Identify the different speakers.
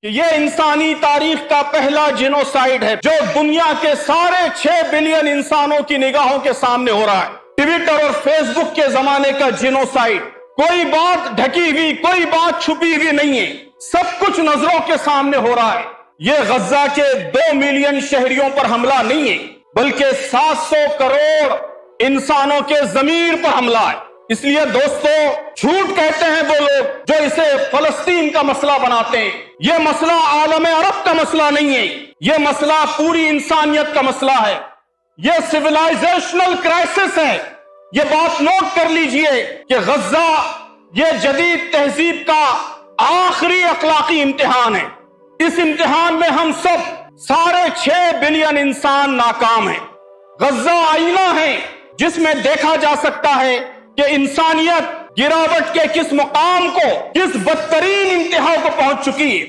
Speaker 1: कि ये इंसानी तारीख का पहला जिनोसाइड है जो दुनिया के सारे 6 बिलियन इंसानों की निगाहों के सामने हो रहा है। ट्विटर और फेसबुक के जमाने का जिनोसाइड। कोई बात ढकी हुई, कोई बात छुपी हुई नहीं है, सब कुछ नजरों के सामने हो रहा है। ये गजा के 2 मिलियन शहरियों पर हमला नहीं है, बल्कि 700 करोड़ इंसानों के जमीर पर हमला है। इसलिए दोस्तों, झूठ कहते हैं वो लोग जो इसे फलस्तीन का मसला बनाते हैं। यह मसला आलम अरब का मसला नहीं है, यह मसला पूरी इंसानियत का मसला है। यह सिविलाइजेशनल क्राइसिस है। यह बात नोट कर लीजिए कि गजा यह जदीद तहजीब का आखिरी अखलाकी इम्तिहान है। इस इम्तिहान में हम सब सारे 6 बिलियन इंसान नाकाम हैं। गजा आईना है जिसमें देखा जा सकता है कि इंसानियत गिरावट के किस मुकाम को, किस बदतरीन इंतहा को पहुंच चुकी है।